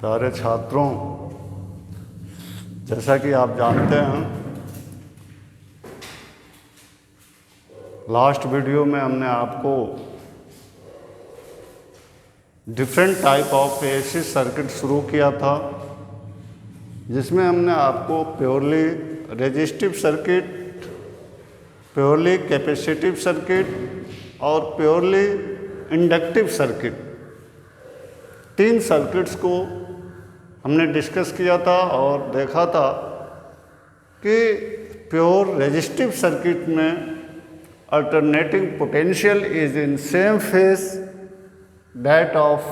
प्यारे छात्रों, जैसा कि आप जानते हैं, लास्ट वीडियो में हमने आपको different type of AC circuit शुरू किया था, जिसमें हमने आपको purely resistive circuit, purely capacitive circuit और प्योरली इंडक्टिव सर्किट, तीन सर्किट्स को हमने डिस्कस किया था और देखा था कि प्योर रेजिस्टिव सर्किट में alternating potential is in same phase that of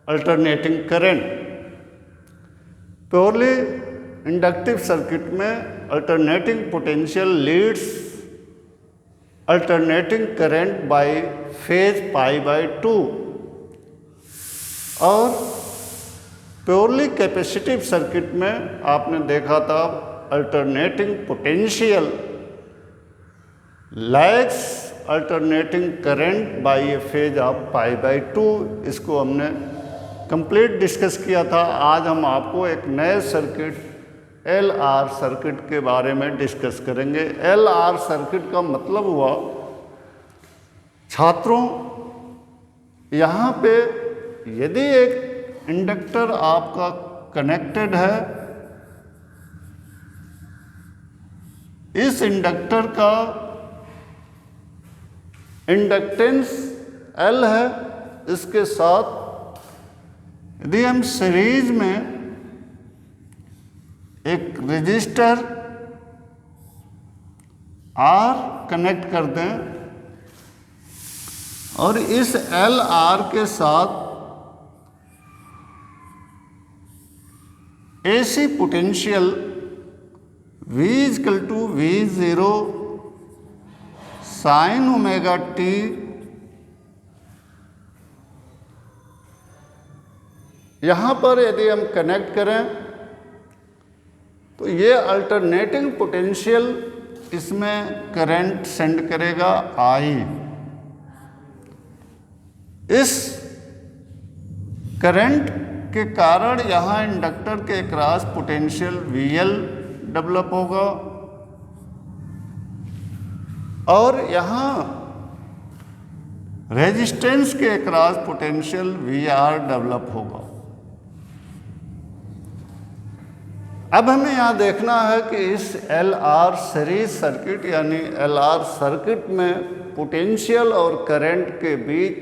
alternating current. Purely inductive circuit में alternating potential leads alternating current by phase π/2 और प्योरली कैपेसिटिव सर्किट में आपने देखा था alternating potential lags alternating current by a phase of π/2। इसको हमने complete discuss किया था। आज हम आपको एक नए सर्किट LR सर्किट के बारे में डिस्कस करेंगे। LR सर्किट का मतलब हुआ छात्रों, यहाँ पे यदि एक इंडक्टर आपका कनेक्टेड है, इस इंडक्टर का इंडक्टेंस L है, इसके साथ यदि हम सीरीज में एक रजिस्टर R कनेक्ट कर दें और इस LR के साथ AC potential V = V0 sin omega t यहाँ पर यदि हम कनेक्ट करें तो ये अल्टरनेटिंग पोटेंशियल इसमें करंट सेंड करेगा I। इस करंट के कारण यहाँ इंडक्टर के क्रॉस पोटेंशियल VL डेवलप होगा और यहाँ रेजिस्टेंस के क्रॉस पोटेंशियल VR डेवलप होगा। अब हमें यहाँ देखना है कि इस LR सीरीज सर्किट यानी LR सर्किट में पोटेंशियल और करंट के बीच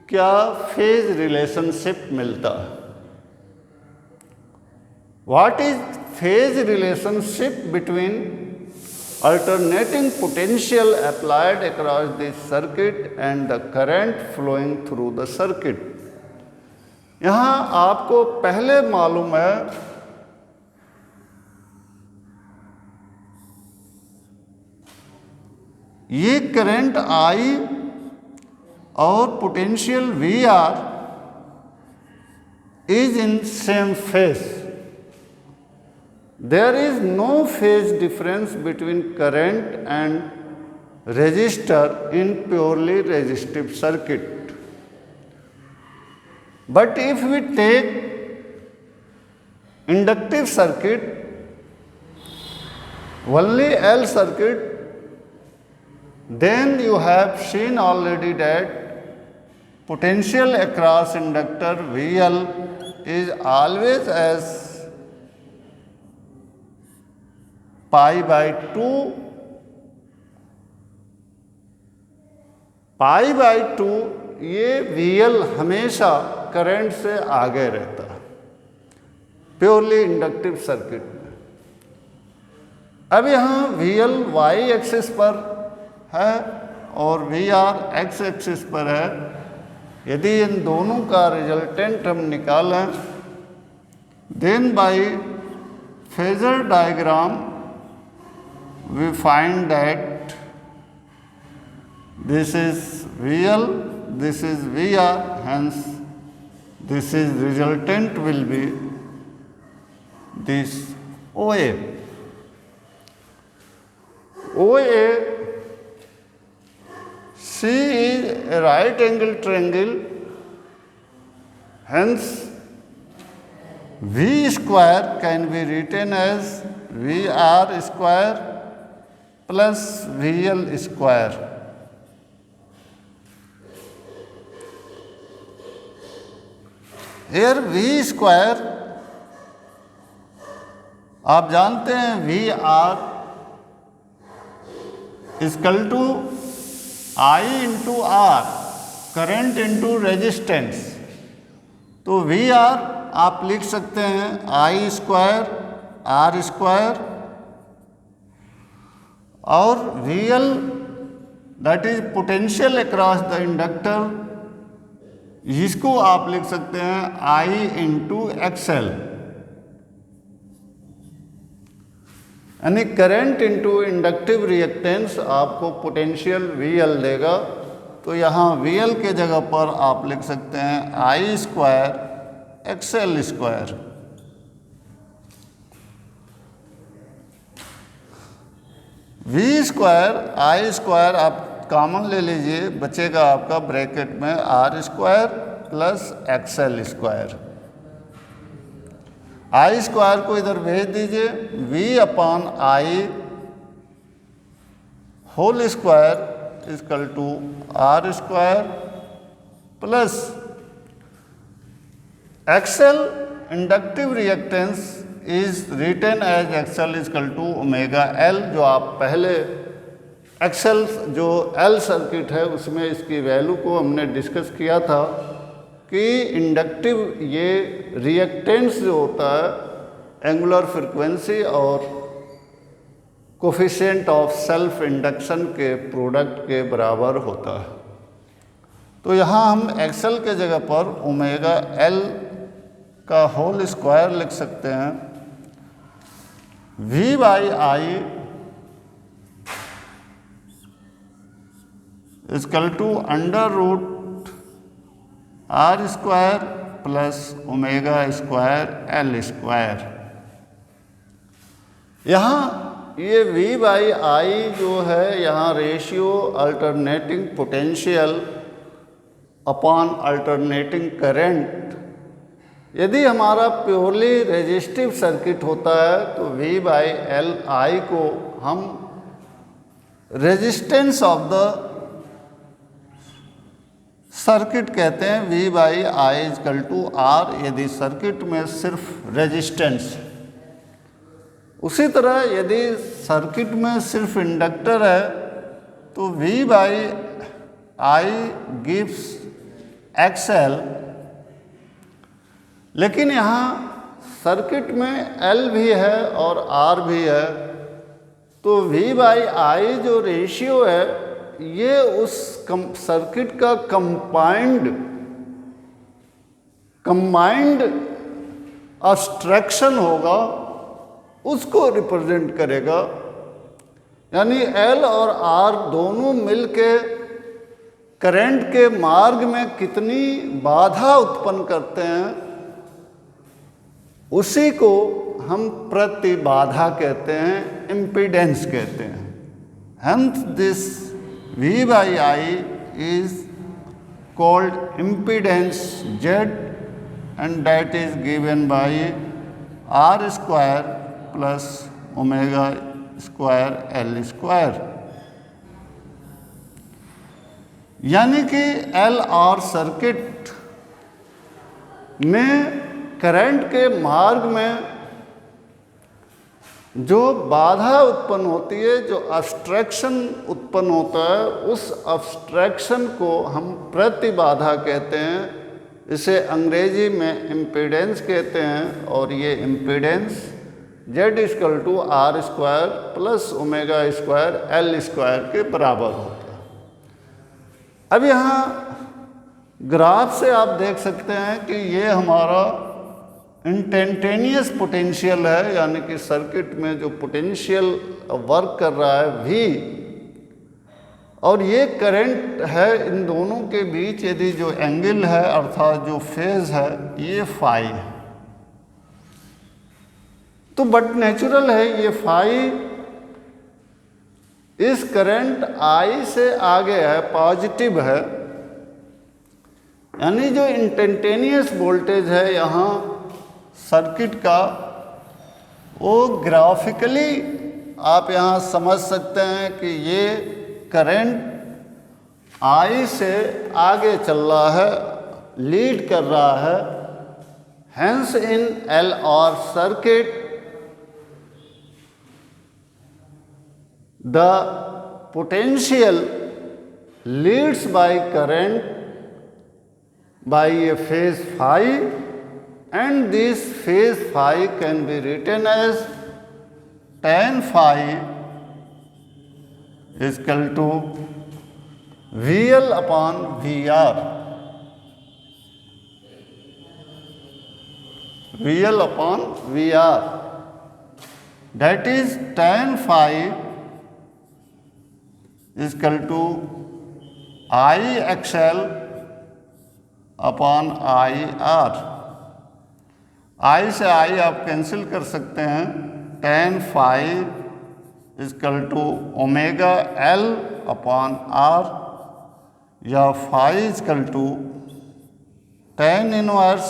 क्या फेज रिलेशनशिप मिलता है। What is phase relationship between alternating potential applied across this circuit and the current flowing through the circuit? यहाँ आपको पहले मालूम है ये करंट I और potential VR is in same phase. There is no phase difference between current and resistor in purely resistive circuit. But if we take inductive circuit, only L circuit, then you have seen already that potential across inductor VL is always as π/2। π/2 ये VL हमेशा current से आगे रहता है purely inductive circuit में। अब यहाँ VL y axis पर है और VR x एक्सिस पर है। यदि इन दोनों का रिजल्टेंट हम निकालें, then by phasor diagram we find that this is VL, this is VR, hence this is resultant will be this OA. OA, C is a right angle triangle, hence V square can be written as VR square plus VL square. Here V square आप जानते हैं VR equal to I into R, current into resistance. तो VR आप लिख सकते हैं I square R square, और VL that is potential across the inductor, इसको आप लिख सकते हैं I इंटू XL, यानी करंट इंटू इंडक्टिव रिएक्टेंस आपको पोटेंशियल VL देगा। तो यहाँ VL के जगह पर आप लिख सकते हैं I square XL square. V square I square आप कॉमन ले लीजिए, बचेगा आपका ब्रैकेट में R square plus XL square. I square को इधर भेज दीजिए, V upon I whole square equal to R square plus XL inductive reactance is written as XL equal to omega L, जो आप पहले XL जो L सर्किट है उसमें इसकी वैल्यू को हमने डिस्कस किया था कि इंडक्टिव ये रिएक्टेंस जो होता है एंगुलर फ्रीक्वेंसी और कोफिशिएंट ऑफ सेल्फ इंडक्शन के प्रोडक्ट के बराबर होता है। तो यहाँ हम XL के जगह पर ओमेगा L का होल स्क्वायर लिख सकते हैं, V by I equal to under root R square plus omega square L square. यहाँ ये V बाई I जो है यहाँ ratio alternating potential upon alternating current. यदि हमारा प्योरली रेजिस्टिव सर्किट होता है तो V बाई L I को हम रेजिस्टेंस ऑफ द सर्किट कहते हैं, V by I equal to R यदि सर्किट में सिर्फ रेजिस्टेंस। उसी तरह यदि सर्किट में सिर्फ इंडक्टर है तो V by I gives XL, लेकिन यहाँ सर्किट में L भी है और R भी है, तो V बाई I जो रेशियो है ये उस सर्किट का कंबाइंड अब्स्ट्रैक्शन होगा, उसको रिप्रेजेंट करेगा। यानी L और R दोनों मिलके करंट के मार्ग में कितनी बाधा उत्पन्न करते हैं उसी को हम प्रतिबाधा कहते हैं, इम्पीडेंस कहते हैं। Hence this V by I is called impedance Z and that is given by R square plus omega square L square। यानी कि L R सर्किट में करंट के मार्ग में जो बाधा उत्पन्न होती है, जो अब्स्ट्रैक्शन उत्पन्न होता है, उस अब्स्ट्रैक्शन को हम प्रतिबाधा कहते हैं। इसे अंग्रेजी में इम्पीडेंस कहते हैं और ये impedance Z equal to R square plus omega square L square के बराबर होता है। अब यहाँ ग्राफ से आप देख सकते हैं कि ये हमारा इंस्टेंटेनियस पोटेंशियल है, यानी कि सर्किट में जो पोटेंशियल वर्क कर रहा है V, और ये करंट है। इन दोनों के बीच यदि जो एंगल है अर्थात जो फेज है ये फाई है, तो बट नेचुरल है ये फाई इस करंट I से आगे है, पॉजिटिव है। यानी जो इंस्टेंटेनियस वोल्टेज है यहाँ सर्किट का वो ग्राफिकली आप यहाँ समझ सकते हैं कि ये करंट I से आगे चल रहा है, लीड कर रहा है। Hence in LR circuit the potential leads by current by a phase phi, and this phase phi can be written as tan phi is equal to VL upon VR. VL upon VR, that is tan phi is equal to IXL upon IR। I से I आप cancel कर सकते हैं। tan phi is equal to omega L upon R, या phi is equal to tan inverse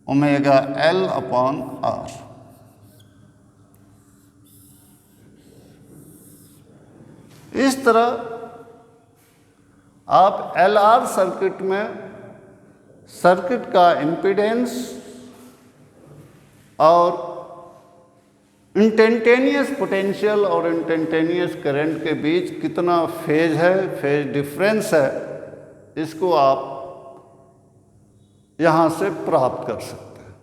omega L upon R। इस तरह आप LR circuit में सर्किट का इम्पीडेंस और इंस्टेंटेनियस पोटेंशियल और इंस्टेंटेनियस करंट के बीच कितना फेज है, फेज डिफरेंस है, इसको आप यहाँ से प्राप्त कर सकते हैं।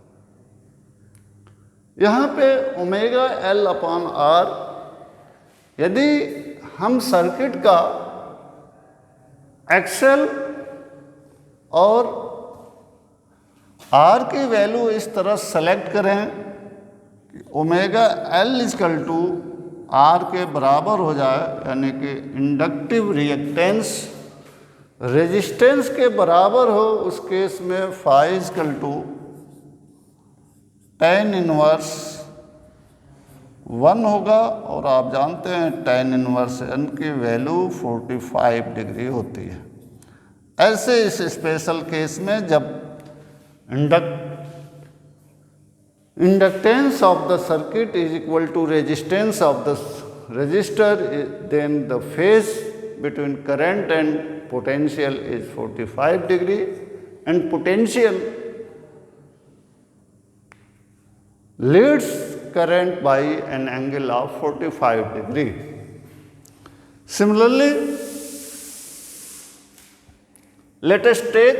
यहाँ पे ओमेगा L अपॉन R, यदि हम सर्किट का एक्सेल और R की वैल्यू इस तरह सेलेक्ट करें कि omega L equal to R के बराबर हो जाए, यानी कि इंडक्टिव रिएक्टेंस रेजिस्टेंस के बराबर हो, उस केस में phi equal to tan inverse 1 होगा। और आप जानते हैं tan इनवर्स n की वैल्यू 45 डिग्री होती है। ऐसे इस स्पेशल केस में जब inductance of the circuit is equal to resistance of the resistor, then the phase between current and potential is 45 degree, and potential leads current by an angle of 45 degree. Similarly, let us take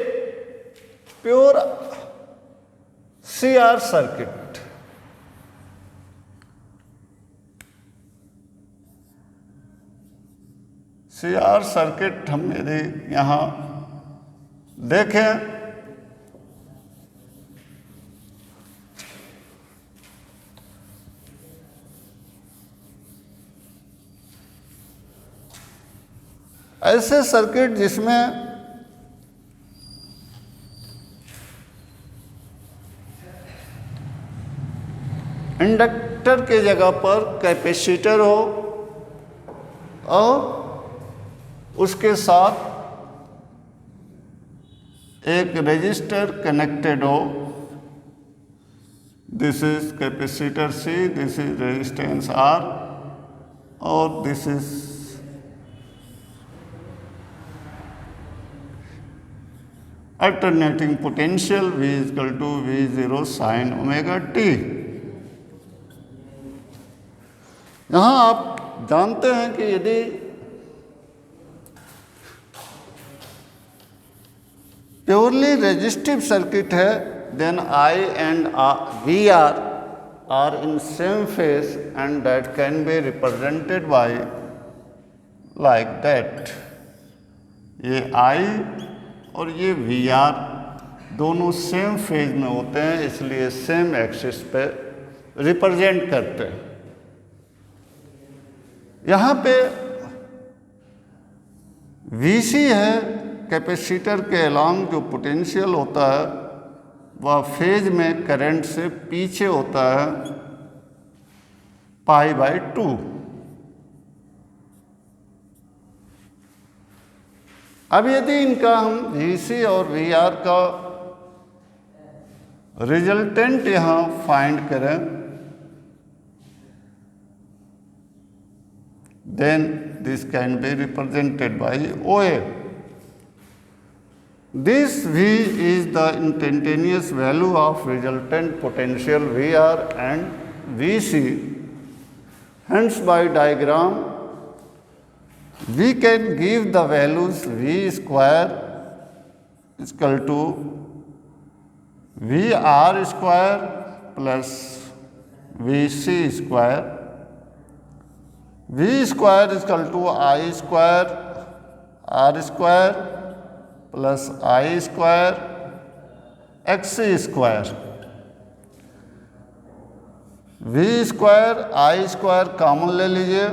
pure CR circuit. CR circuit हम यदि यहाँ देखें, ऐसे circuit जिसमें inductor के जगह पर capacitor हो और उसके साथ एक रेजिस्टर कनेक्टेड हो, this is capacitor C, this is resistance R, और this is alternating potential V is equal to V0 sine omega t। यहाँ आप जानते हैं कि यदि प्योरली रेजिस्टिव सर्किट है, then I and VR are in same phase, and that can be represented by like that। ये I और ये VR दोनों सेम फेज में होते हैं, इसलिए सेम एक्सिस पे रिप्रेजेंट करते हैं। यहाँ पे VC है, कैपेसिटर के अलॉन्ग जो पोटेंशियल होता है वह फेज में करंट से पीछे होता है π/2। अब यदि इनका हम VC और VR का रिजल्टेंट यहाँ फाइंड करें, then this can be represented by OA. This V is the instantaneous value of resultant potential VR and VC. Hence, by diagram, we can give the values V square is equal to VR square plus VC square. V square is equal to I square R square plus I square XC square. V square I square common ले लीजिए,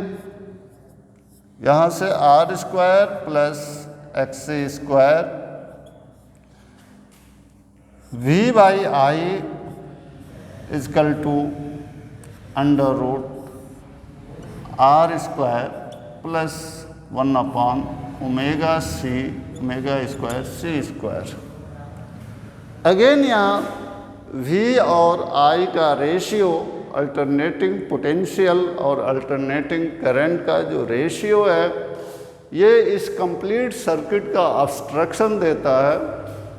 यहाँ से R square plus XC square. V by I is equal to under root R square plus 1/ओमेगा C omega square C square. Again यहाँ V और I का ratio, alternating potential और alternating current का जो रेशियो है, ये इस कंप्लीट सर्किट का ऑब्स्ट्रक्शन देता है,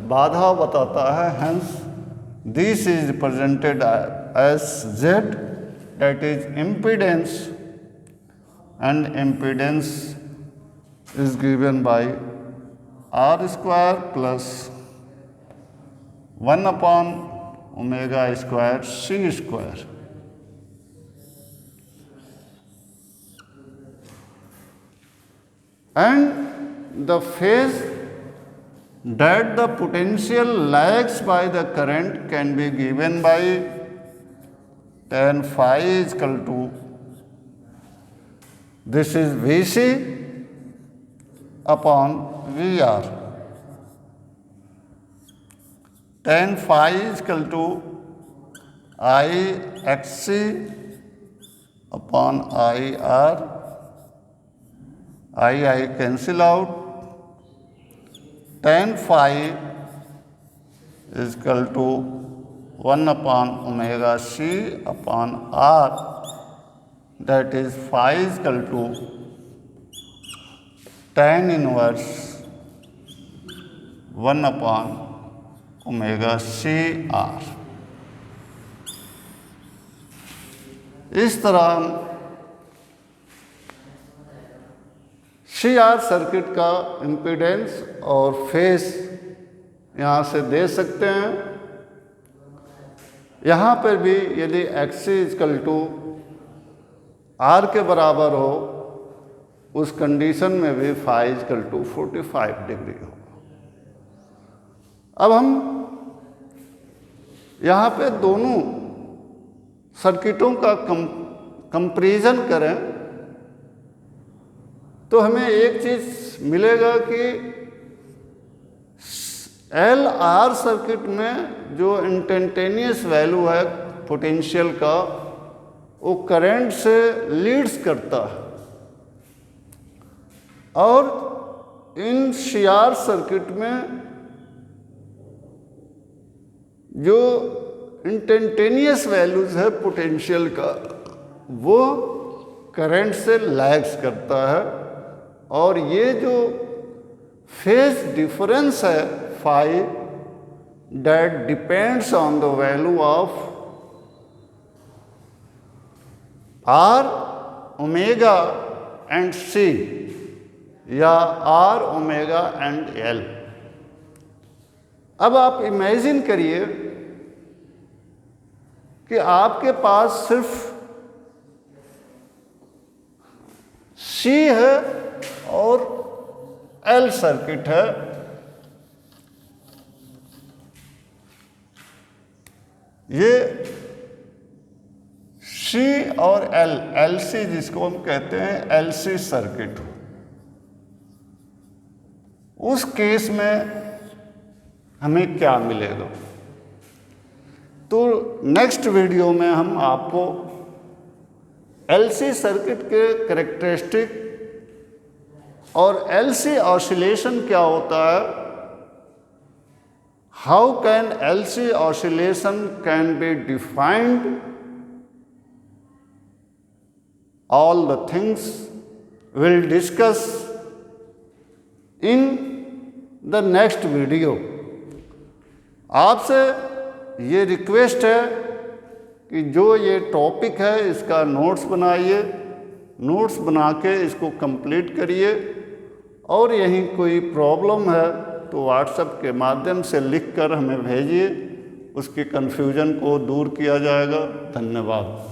बाधा बताता है. Hence this is represented as Z, that is impedance, and impedance is given by R square plus 1/omega square C square. And the phase that the potential lags by the current can be given by tan phi is equal to, this is VC upon VR. Tan phi is equal to IXC upon IR. I cancel out. Tan phi is equal to 1/omega C upon R. That is phi is equal to tan inverse 1/omega C R. इस तरह हम CR circuit का impedance और face यहाँ से दे सकते हैं. यहाँ पर भी यदि XC इक्वल टू R के बराबर हो, उस कंडीशन में भी phi इक्वल टू 45 डिग्री हो. अब हम यहाँ पे दोनों सर्किटों का कंपैरिजन करें तो हमें एक चीज़ मिलेगा कि LR सर्किट में जो इंस्टेंटेनियस वैल्यू है पोटेंशियल का, वो करंट से लीड्स करता है, और इन CR सर्किट में जो इंस्टेंटेनियस वैल्यूज है पोटेंशियल का, वो करंट से लैग्स करता है. और ये जो फेज डिफरेंस है phi, that depends on the value of R, omega and C या R, omega and L. अब आप इमेजिन करिए कि आपके पास सिर्फ C है और L सर्किट है. ये C और L, LC जिसको हम कहते हैं LC सर्किट, उस केस में हमें क्या मिलेगा? तो नेक्स्ट वीडियो में हम आपको LC सर्किट के कैरेक्टरिस्टिक और LC ऑसिलेशन क्या होता है how can LC oscillation can be defined? All the things we'll discuss in the next video. आपसे ये रिक्वेस्ट है कि जो ये टॉपिक है इसका नोट्स बनाइए, नोट्स बना के इसको कंप्लीट करिए, और यहीं कोई प्रॉब्लम है तो व्हाट्सएप के माध्यम से लिखकर हमें भेजिए, उसके कन्फ्यूजन को दूर किया जाएगा। धन्यवाद।